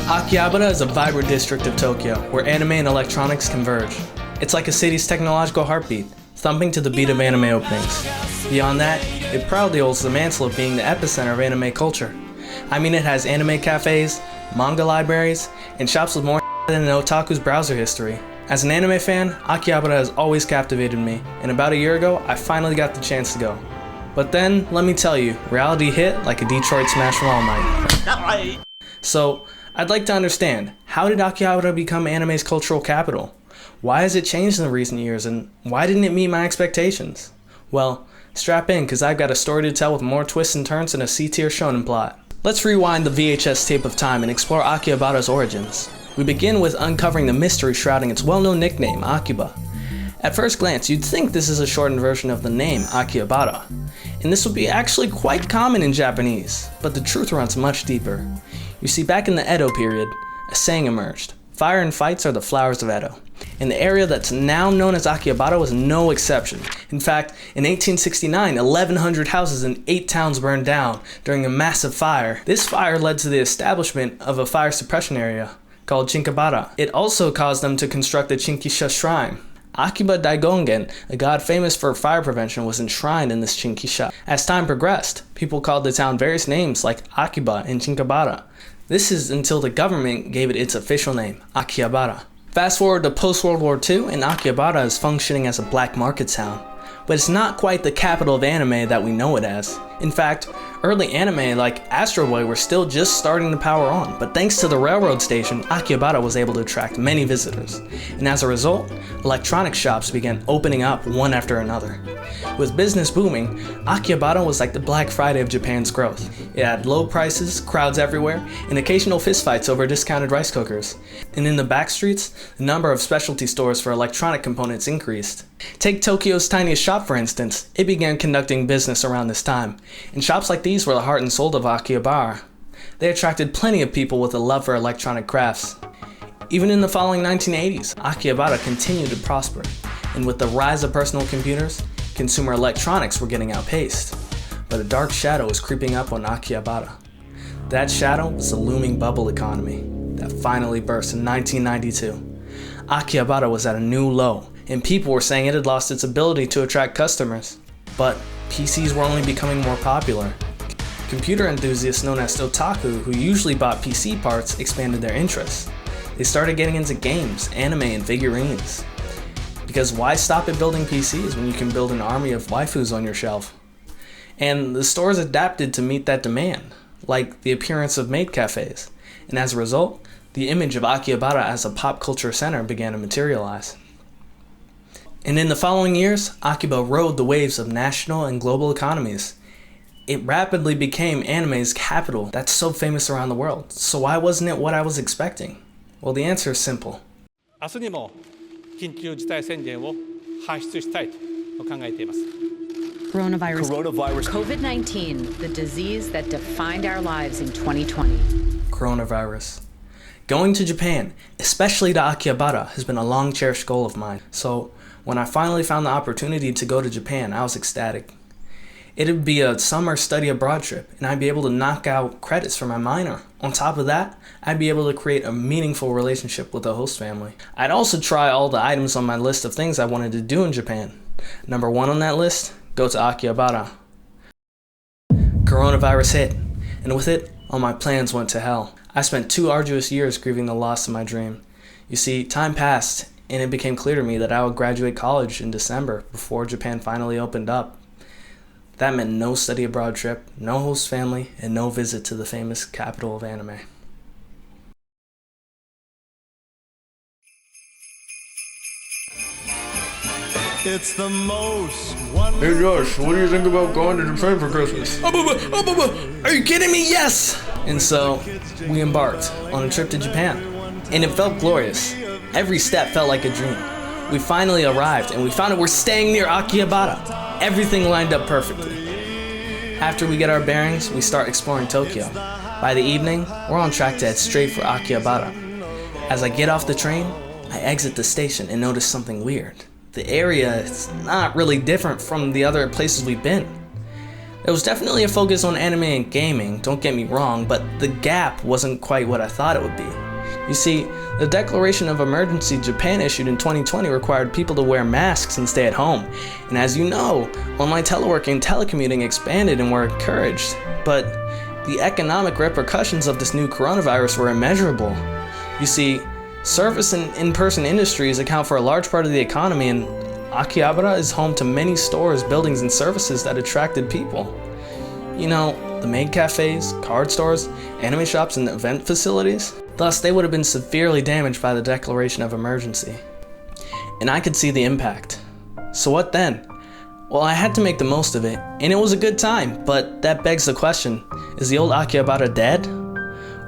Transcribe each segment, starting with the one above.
Akihabara is a vibrant district of Tokyo where anime and electronics converge. It's like a city's technological heartbeat, thumping to the beat of anime openings. Beyond that, it proudly holds the mantle of being the epicenter of anime culture. I mean, it has anime cafes, manga libraries, and shops with more than an otaku's browser history. As an anime fan, Akihabara has always captivated me, and about a year ago, I finally got the chance to go. But then, let me tell you, reality hit like a Detroit smash from All Night. So, I'd like to understand, how did Akihabara become anime's cultural capital? Why has it changed in the recent years, and why didn't it meet my expectations? Well, strap in, cause I've got a story to tell with more twists and turns than a C-tier shonen plot. Let's rewind the VHS tape of time and explore Akihabara's origins. We begin with uncovering the mystery shrouding its well-known nickname, Akiba. At first glance, you'd think this is a shortened version of the name, Akihabara, and this would be actually quite common in Japanese, but the truth runs much deeper. You see, back in the Edo period, a saying emerged: fire and fights are the flowers of Edo. And the area that's now known as Akihabara was no exception. In fact, in 1869, 1,100 houses in 8 towns burned down during a massive fire. This fire led to the establishment of a fire suppression area called Chinkabara. It also caused them to construct the Chinkisha shrine. Akiba Daigongen, a god famous for fire prevention, was enshrined in this Chinkisha. As time progressed, people called the town various names like Akiba and Chinkabara. This is until the government gave it its official name, Akihabara. Fast forward to post-World War II, and Akihabara is functioning as a black market town. But it's not quite the capital of anime that we know it as. In fact, early anime like Astro Boy were still just starting to power on, but thanks to the railroad station, Akihabara was able to attract many visitors. And as a result, electronic shops began opening up one after another. With business booming, Akihabara was like the Black Friday of Japan's growth. It had low prices, crowds everywhere, and occasional fistfights over discounted rice cookers. And in the back streets, the number of specialty stores for electronic components increased. Take Tokyo's tiniest shop for instance. It began conducting business around this time, and shops like these were the heart and soul of Akihabara. They attracted plenty of people with a love for electronic crafts. Even in the following 1980s, Akihabara continued to prosper, and with the rise of personal computers, consumer electronics were getting outpaced. But a dark shadow was creeping up on Akihabara. That shadow was the looming bubble economy that finally burst in 1992. Akihabara was at a new low, and people were saying it had lost its ability to attract customers. But PCs were only becoming more popular. Computer enthusiasts known as otaku, who usually bought PC parts, expanded their interests. They started getting into games, anime, and figurines. Because why stop at building PCs when you can build an army of waifus on your shelf? And the stores adapted to meet that demand, like the appearance of maid cafes. And as a result, the image of Akihabara as a pop culture center began to materialize. And in the following years, Akiba rode the waves of national and global economies. It rapidly became anime's capital that's so famous around the world. So why wasn't it what I was expecting? Well, the answer is simple. 明日にも緊急事態宣言を発出したいと考えています。 Coronavirus. COVID-19, the disease that defined our lives in 2020. Coronavirus. Going to Japan, especially to Akihabara, has been a long cherished goal of mine. So when I finally found the opportunity to go to Japan, I was ecstatic. It'd be a summer study abroad trip, and I'd be able to knock out credits for my minor. On top of that, I'd be able to create a meaningful relationship with the host family. I'd also try all the items on my list of things I wanted to do in Japan. Number 1 on that list, go to Akihabara. Coronavirus hit, and with it, all my plans went to hell. I spent 2 arduous years grieving the loss of my dream. You see, time passed, and it became clear to me that I would graduate college in December before Japan finally opened up. That meant no study abroad trip, no host family, and no visit to the famous capital of anime. It's the most wonderful. Hey Josh, what do you think about going to Japan for Christmas? Are you kidding me? Yes! And so, we embarked on a trip to Japan, and it felt glorious. Every step felt like a dream. We finally arrived, and we found out we're staying near Akihabara. Everything lined up perfectly. After we get our bearings, we start exploring Tokyo. By the evening, we're on track to head straight for Akihabara. As I get off the train, I exit the station and notice something weird. The area is not really different from the other places we've been. There was definitely a focus on anime and gaming, don't get me wrong, but the gap wasn't quite what I thought it would be. You see, the Declaration of Emergency Japan issued in 2020 required people to wear masks and stay at home. And as you know, online teleworking and telecommuting expanded and were encouraged. But the economic repercussions of this new coronavirus were immeasurable. You see, service and in-person industries account for a large part of the economy, and Akihabara is home to many stores, buildings, and services that attracted people. You know, the maid cafes, card stores, anime shops, and event facilities. Thus, they would have been severely damaged by the Declaration of Emergency. And I could see the impact. So what then? Well, I had to make the most of it, and it was a good time, but that begs the question, is the old Akihabara dead?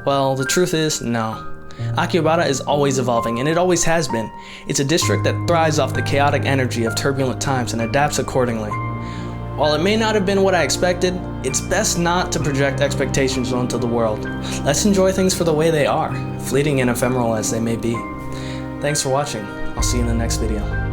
Well, the truth is, no. Akihabara is always evolving, and it always has been. It's a district that thrives off the chaotic energy of turbulent times and adapts accordingly. While it may not have been what I expected, it's best not to project expectations onto the world. Let's enjoy things for the way they are, fleeting and ephemeral as they may be. Thanks for watching. I'll see you in the next video.